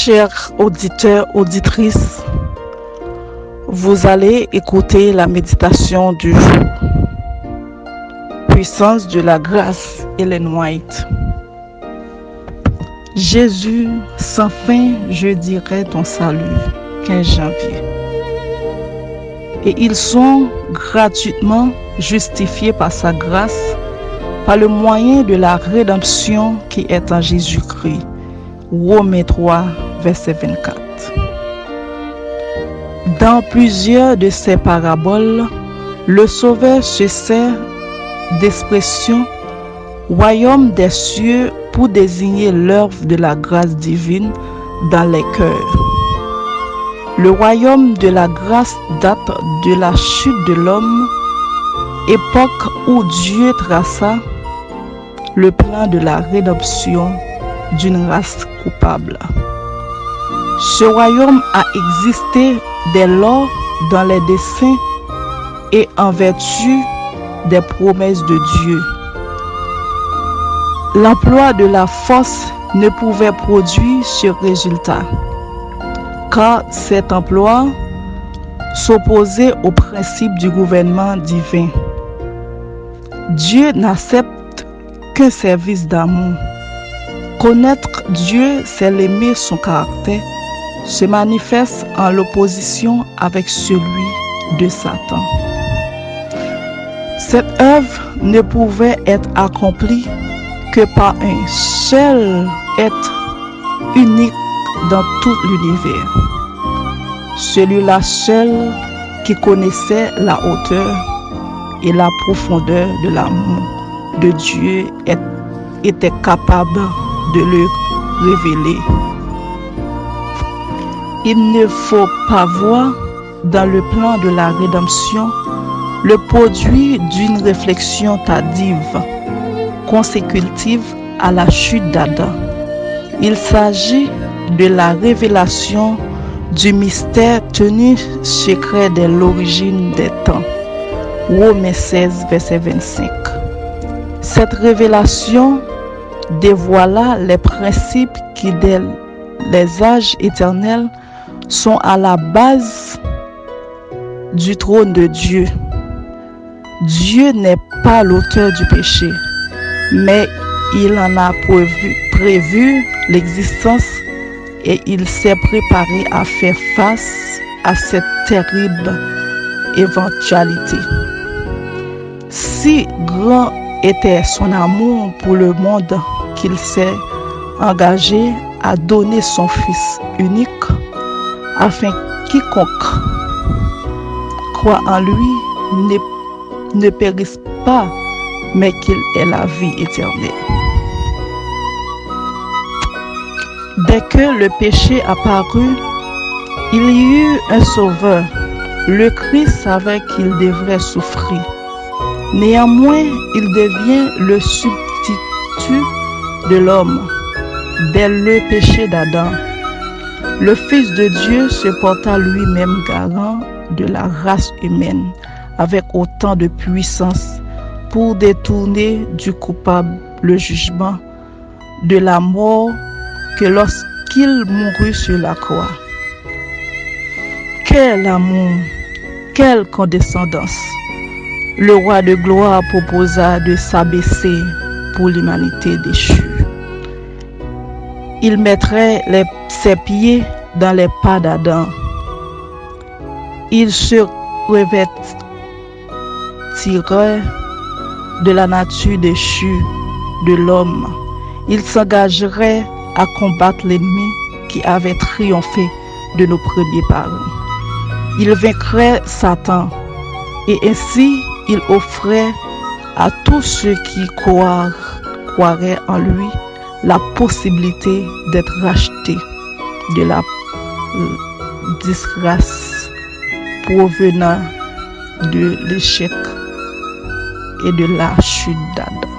Chers auditeurs, auditrices, vous allez écouter la méditation du jour. Puissance de la grâce, Ellen White. Jésus, sans fin, je dirai ton salut. 15 janvier. Et ils sont gratuitement justifiés par sa grâce, par le moyen de la rédemption qui est en Jésus-Christ. Romains 3, verset 24. Dans plusieurs de ces paraboles, le Sauveur se sert d'expression royaume des cieux pour désigner l'œuvre de la grâce divine dans les cœurs. Le royaume de la grâce date de la chute de l'homme, époque où Dieu traça le plan de la rédemption d'une race coupable. Ce royaume a existé dès lors dans les desseins et en vertu des promesses de Dieu. L'emploi de la force ne pouvait produire ce résultat, car cet emploi s'opposait au principe du gouvernement divin. Dieu n'accepte qu'un service d'amour. Connaître Dieu, c'est l'aimer son caractère, se manifeste en l'opposition avec celui de Satan. Cette œuvre ne pouvait être accomplie que par un seul être unique dans tout l'univers. Celui-là seul qui connaissait la hauteur et la profondeur de l'amour de Dieu était capable de le révéler. Il ne faut pas voir dans le plan de la rédemption le produit d'une réflexion tardive, consécutive à la chute d'Adam. Il s'agit de la révélation du mystère tenu secret dès l'origine des temps. Romains 16, verset 25. Cette révélation dévoila les principes qui, dès les âges éternels, sont à la base du trône de Dieu. Dieu n'est pas l'auteur du péché, mais il en a prévu l'existence et il s'est préparé à faire face à cette terrible éventualité. Si grand était son amour pour le monde qu'il s'est engagé à donner son Fils unique, afin que quiconque croit en lui ne périsse pas, mais qu'il ait la vie éternelle. Dès que le péché apparut, il y eut un sauveur. Le Christ savait qu'il devrait souffrir. Néanmoins, il devient le substitut de l'homme. Dès le péché d'Adam, le Fils de Dieu se porta lui-même garant de la race humaine avec autant de puissance pour détourner du coupable le jugement de la mort que lorsqu'il mourut sur la croix. Quel amour, quelle condescendance! Le roi de gloire proposa de s'abaisser pour l'humanité déchue. Il mettrait ses pieds dans les pas d'Adam. Il se revêtirait de la nature déchue de l'homme. Il s'engagerait à combattre l'ennemi qui avait triomphé de nos premiers parents. Il vaincrait Satan et ainsi il offrait à tous ceux qui croiraient en lui la possibilité d'être rachetés de la disgrâce provenant de l'échec et de la chute d'Adam.